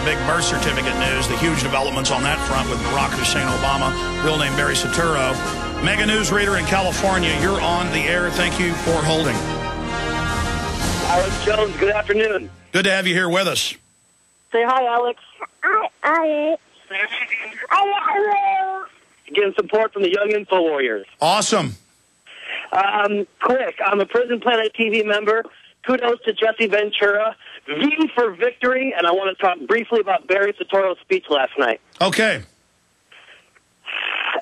big birth certificate news, the huge developments on that front with Barack Hussein Obama, real name Barry Soetoro. Mega newsreader in California, you're on the air. Thank you for holding. Alex Jones, good afternoon. Good to have you here with us. Say hi, Alex. Hi. Getting support from the Young Info Warriors. Awesome. Quick, I'm a Prison Planet TV member. Kudos to Jesse Ventura. V for victory, and I want to talk briefly about Barry Soetoro's speech last night. Okay.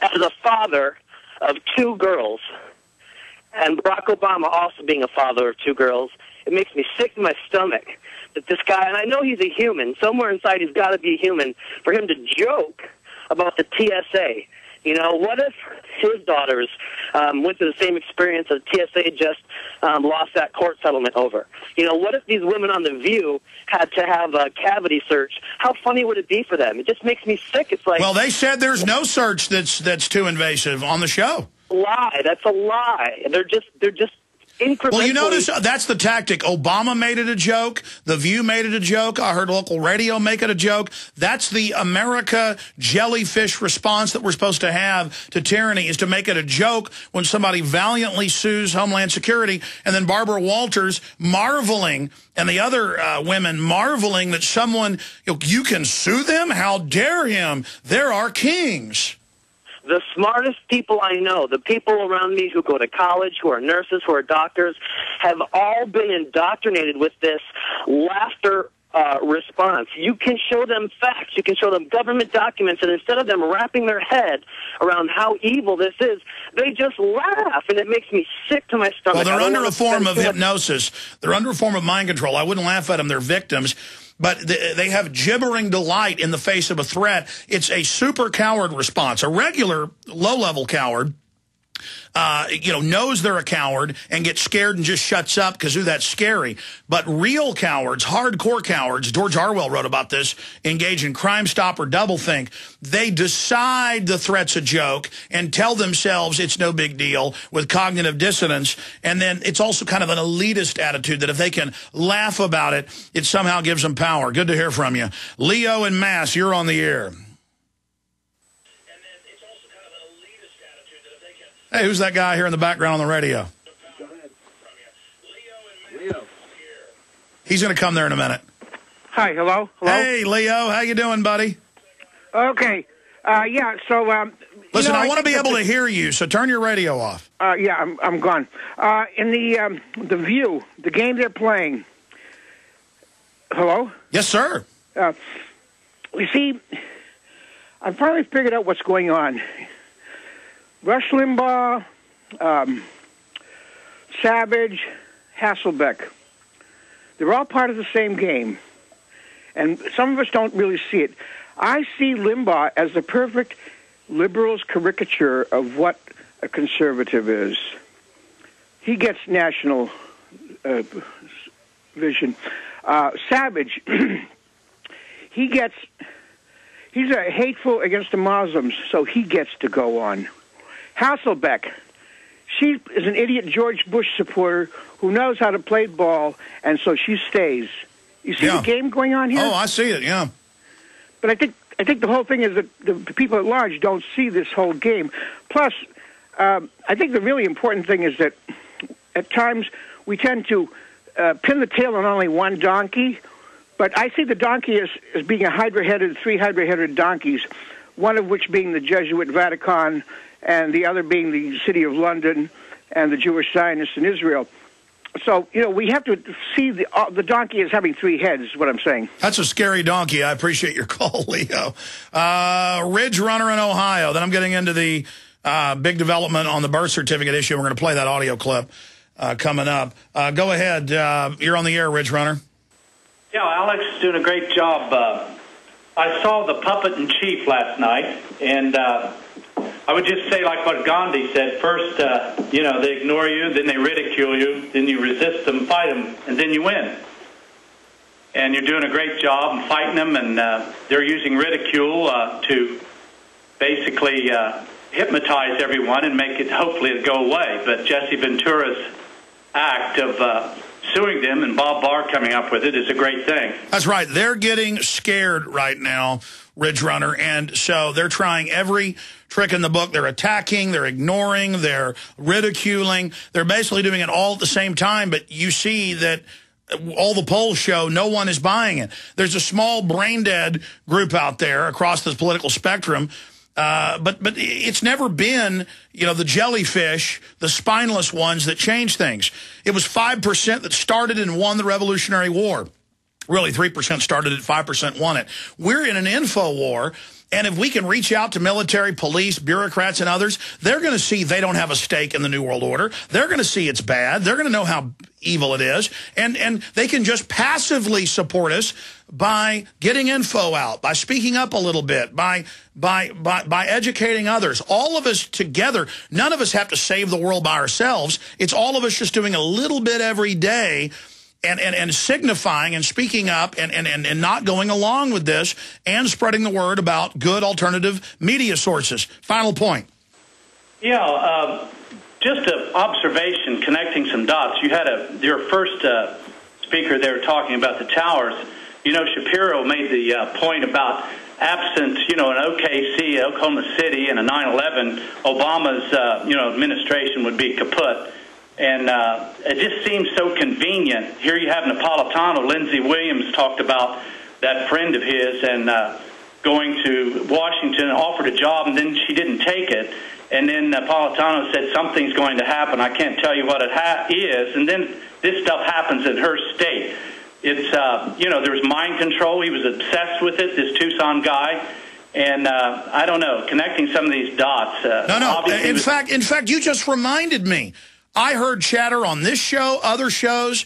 As a father of two girls, and Barack Obama also being a father of two girls, it makes me sick to my stomach that this guy, and I know he's a human, somewhere inside he's got to be human, for him to joke about the TSA. You know, what if his daughters went through the same experience that TSA just lost that court settlement over? You know, what if these women on The View had to have a cavity search? How funny would it be for them? It just makes me sick. It's like, well, they said there's no search that's too invasive on the show. Lie. That's a lie. They're just incrementally. Well, you notice that's the tactic. Obama made it a joke. The View made it a joke. I heard local radio make it a joke. That's the America jellyfish response that we're supposed to have to tyranny, is to make it a joke when somebody valiantly sues Homeland Security, and then Barbara Walters marveling, and the other women marveling that someone, you can sue them? How dare him? They're our kings. The smartest people I know, the people around me who go to college, who are nurses, who are doctors, have all been indoctrinated with this laughter response. You can show them facts. You can show them government documents, and instead of them wrapping their head around how evil this is, they just laugh, and it makes me sick to my stomach. Well, they're under a form of hypnosis. They're under a form of mind control. I wouldn't laugh at them. They're victims. But they have gibbering delight in the face of a threat. It's a super coward response. A regular low-level coward, knows they're a coward and gets scared and just shuts up because, ooh, that's scary. But real cowards, hardcore cowards, George Orwell wrote about this, engage in crime, stop, or doublethink. They decide the threat's a joke and tell themselves it's no big deal with cognitive dissonance. And then it's also kind of an elitist attitude that if they can laugh about it, it somehow gives them power. Good to hear from you. Leo in Mass, you're on the air. Hey, who's that guy here in the background on the radio? Go ahead. Leo. He's going to come there in a minute. Hi, hello? Hey, Leo, how you doing, buddy? Okay. Yeah, so... Listen, I want to be able to hear you, so turn your radio off. Yeah, I'm gone. In the View, the game they're playing... Hello? Yes, sir. You see, I finally figured out what's going on. Rush Limbaugh, Savage, Hasselbeck, they're all part of the same game. And some of us don't really see it. I see Limbaugh as the perfect liberal's caricature of what a conservative is. He gets national vision. Savage, he's a hateful against the Muslims, so he gets to go on. Hasselbeck, she is an idiot George Bush supporter who knows how to play ball, and so she stays. You see the game going on here? Oh, I see it, yeah. But I think the whole thing is that the people at large don't see this whole game. Plus, I think the really important thing is that at times we tend to pin the tail on only one donkey, but I see the donkey as being three hydra-headed donkeys, one of which being the Jesuit Vatican, and the other being the City of London and the Jewish Zionists in Israel. So, we have to see the donkey as having three heads, is what I'm saying. That's a scary donkey. I appreciate your call, Leo. Ridge Runner in Ohio. Then I'm getting into the big development on the birth certificate issue. We're going to play that audio clip coming up. Go ahead. You're on the air, Ridge Runner. Yeah, Alex is doing a great job. I saw the Puppet in Chief last night, and I would just say like what Gandhi said. First, they ignore you, then they ridicule you, then you resist them, fight them, and then you win. And you're doing a great job fighting them, and they're using ridicule to basically hypnotize everyone and make it, hopefully, go away. But Jesse Ventura's act of suing them, and Bob Barr coming up with it is a great thing. That's right. They're getting scared right now, Ridge Runner, and so they're trying every trick in the book. They're attacking, they're ignoring, they're ridiculing. They're basically doing it all at the same time, but you see that all the polls show no one is buying it. There's a small brain-dead group out there across this political spectrum, but it's never been, you know, the jellyfish, the spineless ones that change things. It was 5% that started and won the Revolutionary War. Really, 3% started it, 5% won it. We're in an info war, and if we can reach out to military, police, bureaucrats, and others, they're going to see they don't have a stake in the New World Order. They're going to see it's bad. They're going to know how evil it is, and they can just passively support us by getting info out, by speaking up a little bit, by educating others. All of us together, none of us have to save the world by ourselves. It's all of us just doing a little bit every day, and signifying and speaking up and not going along with this and spreading the word about good alternative media sources. Final point. Yeah, just an observation, connecting some dots. You had your first speaker there talking about the towers. You know, Shapiro made the point about absent, you know, an OKC, Oklahoma City, and a 9/11, Obama's, administration would be kaput. And it just seems so convenient. Here you have Napolitano. Lindsey Williams talked about that friend of his and going to Washington and offered a job, and then she didn't take it. And then Napolitano said something's going to happen. I can't tell you what it is. And then this stuff happens in her state. It's, there's mind control. He was obsessed with it, this Tucson guy. And I don't know, connecting some of these dots. No. In fact, you just reminded me. I heard chatter on this show, other shows,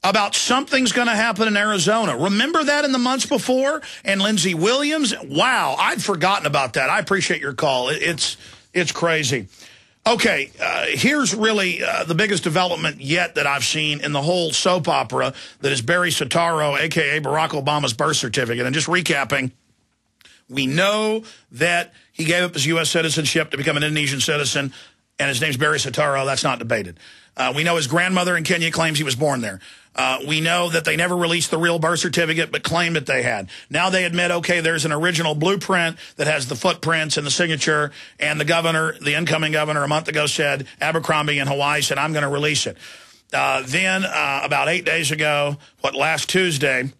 about something's going to happen in Arizona. Remember that in the months before? And Lindsey Williams? Wow, I'd forgotten about that. I appreciate your call. It's crazy. Okay, here's really the biggest development yet that I've seen in the whole soap opera that is Barry Soetoro, a.k.a. Barack Obama's birth certificate. And just recapping, we know that he gave up his U.S. citizenship to become an Indonesian citizen, and his name's Barry Soetoro. That's not debated. We know his grandmother in Kenya claims he was born there. We know that they never released the real birth certificate, but claimed that they had. Now they admit, okay, there's an original blueprint that has the footprints and the signature, and the governor, the incoming governor, a month ago said, Abercrombie in Hawaii said, I'm going to release it. Then about 8 days ago, last Tuesday,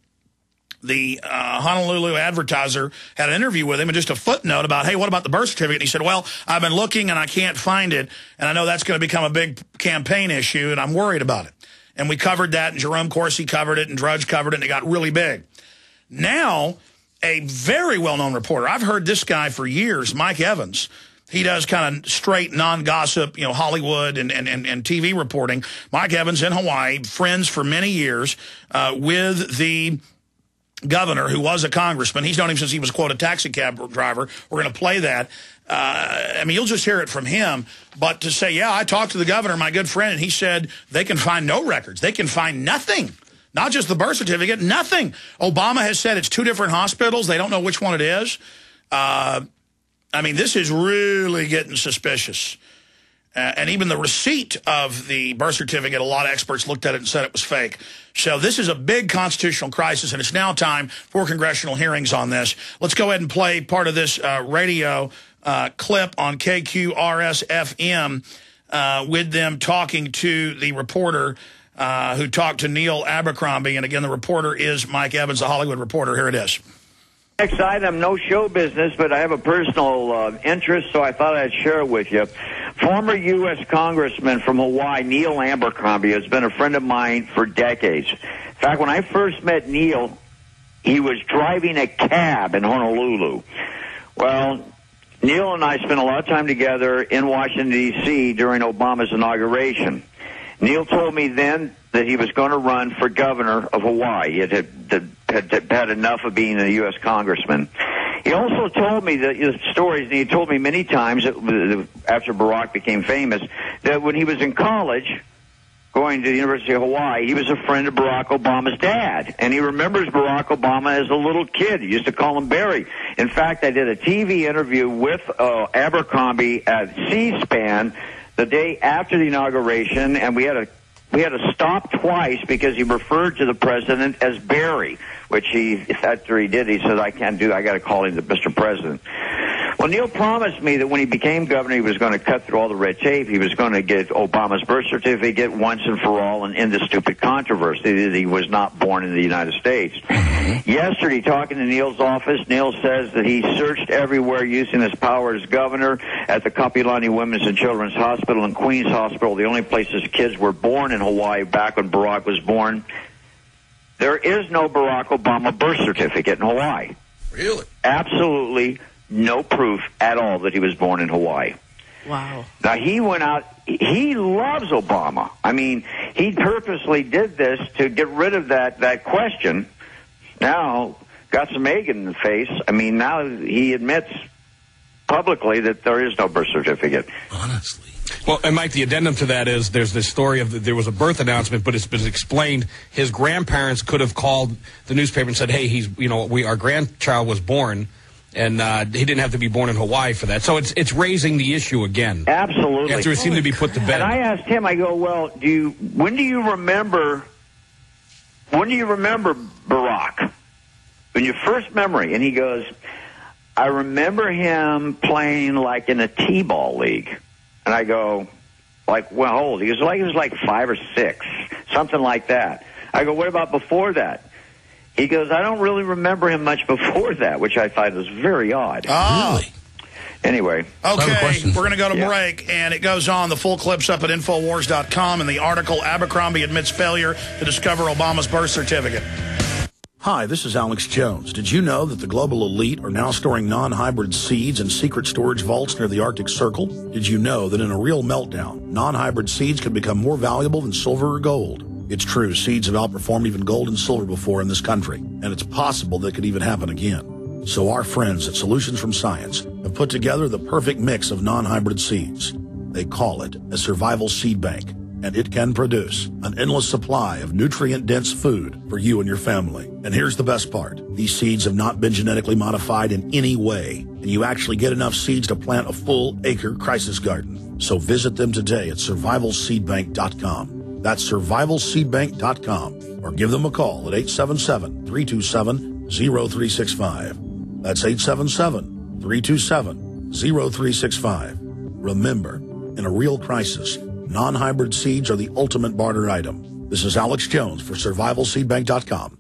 the Honolulu Advertiser had an interview with him and just a footnote about, hey, what about the birth certificate? And he said, well, I've been looking and I can't find it, and I know that's going to become a big campaign issue, and I'm worried about it. And we covered that, and Jerome Corsi covered it, and Drudge covered it, and it got really big. Now, a very well-known reporter, I've heard this guy for years, Mike Evans. He does kind of straight, non-gossip, Hollywood and TV reporting. Mike Evans in Hawaii, friends for many years with the governor, who was a congressman. He's known him since he was, quote, a taxi cab driver. We're going to play that. You'll just hear it from him. But to say, yeah, I talked to the governor, my good friend, and he said they can find no records. They can find nothing. Not just the birth certificate, nothing. Obama has said it's 2 different hospitals. They don't know which one it is. This is really getting suspicious. And even the receipt of the birth certificate, a lot of experts looked at it and said it was fake. So this is a big constitutional crisis, and it's now time for congressional hearings on this. Let's go ahead and play part of this radio clip on KQRS-FM with them talking to the reporter who talked to Neil Abercrombie. And again, the reporter is Mike Evans, a Hollywood reporter. Here it is. Next item, no show business, but I have a personal interest, so I thought I'd share it with you. Former U.S. Congressman from Hawaii, Neil Abercrombie, has been a friend of mine for decades. In fact, when I first met Neil, he was driving a cab in Honolulu. Well, Neil and I spent a lot of time together in Washington, D.C. during Obama's inauguration. Neil told me then that he was going to run for governor of Hawaii. He had enough of being a U.S. congressman. He also told me that stories, and he told me many times after Barack became famous, that when he was in college, going to the University of Hawaii, he was a friend of Barack Obama's dad. And he remembers Barack Obama as a little kid. He used to call him Barry. In fact, I did a TV interview with Abercrombie at C-SPAN the day after the inauguration, and we had a we had to stop twice because he referred to the president as Barry, which after he did, he said, I got to call him the Mr. President. Well, Neil promised me that when he became governor, he was going to cut through all the red tape. He was going to get Obama's birth certificate once and for all and end the stupid controversy that he was not born in the United States. Yesterday, talking to Neil's office, Neil says that he searched everywhere using his power as governor at the Kapiolani Women's and Children's Hospital and Queens Hospital, the only places kids were born in Hawaii back when Barack was born. There is no Barack Obama birth certificate in Hawaii. Really? Absolutely no proof at all that he was born in Hawaii. Wow. Now, he went out, he loves Obama. I mean, he purposely did this to get rid of that question. Now, got some egg in the face. I mean, now he admits publicly that there is no birth certificate. Honestly. Well, and Mike, the addendum to that is there's this story of there was a birth announcement, but it's been explained his grandparents could have called the newspaper and said, hey, our grandchild was born. And he didn't have to be born in Hawaii for that. So it's raising the issue again. Absolutely. After it seemed to be put to bed. And I asked him, I go, well, when do you remember Barack? When your first memory? And he goes, I remember him playing like in a T-ball league. And I go, like, well, how old? He was like 5 or 6, something like that. I go, what about before that? He goes, I don't really remember him much before that, which I thought was very odd. Oh. Really? Anyway. Okay, we're going to go to break, and it goes on. The full clip's up at Infowars.com, and the article, Abercrombie admits failure to discover Obama's birth certificate. Hi, this is Alex Jones. Did you know that the global elite are now storing non-hybrid seeds in secret storage vaults near the Arctic Circle? Did you know that in a real meltdown, non-hybrid seeds can become more valuable than silver or gold? It's true, seeds have outperformed even gold and silver before in this country, and it's possible that could even happen again. So our friends at Solutions from Science have put together the perfect mix of non-hybrid seeds. They call it a survival seed bank, and it can produce an endless supply of nutrient-dense food for you and your family. And here's the best part. These seeds have not been genetically modified in any way, and you actually get enough seeds to plant a full-acre crisis garden. So visit them today at survivalseedbank.com. That's survivalseedbank.com, or give them a call at 877-327-0365. That's 877-327-0365. Remember, in a real crisis, non-hybrid seeds are the ultimate barter item. This is Alex Jones for survivalseedbank.com.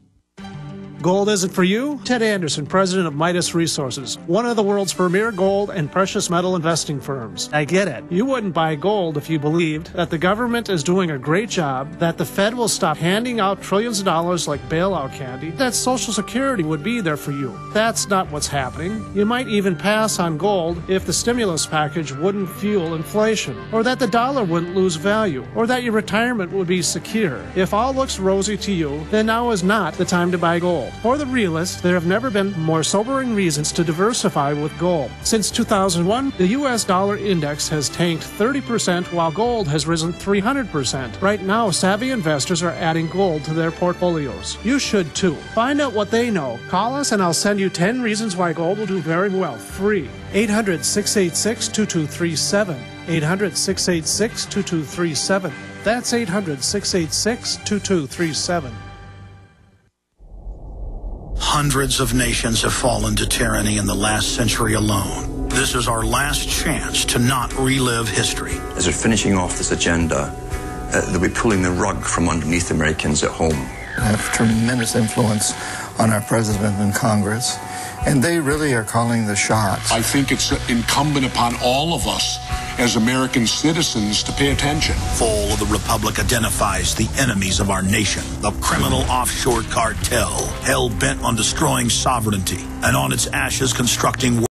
Gold isn't for you? Ted Anderson, president of Midas Resources, one of the world's premier gold and precious metal investing firms. I get it. You wouldn't buy gold if you believed that the government is doing a great job, that the Fed will stop handing out trillions of dollars like bailout candy, that Social Security would be there for you. That's not what's happening. You might even pass on gold if the stimulus package wouldn't fuel inflation, or that the dollar wouldn't lose value, or that your retirement would be secure. If all looks rosy to you, then now is not the time to buy gold. For the realist, there have never been more sobering reasons to diversify with gold. Since 2001, the U.S. dollar index has tanked 30% while gold has risen 300%. Right now, savvy investors are adding gold to their portfolios. You should too. Find out what they know. Call us and I'll send you 10 reasons why gold will do very well, free. 800-686-2237. 800-686-2237. That's 800-686-2237. Hundreds of nations have fallen to tyranny in the last century alone. This is our last chance to not relive history. As we're finishing off this agenda, they'll be pulling the rug from underneath Americans at home. They have tremendous influence on our president and Congress, and they really are calling the shots. I think it's incumbent upon all of us as American citizens to pay attention. Fall of the Republic identifies the enemies of our nation, the criminal offshore cartel, hell-bent on destroying sovereignty and on its ashes constructing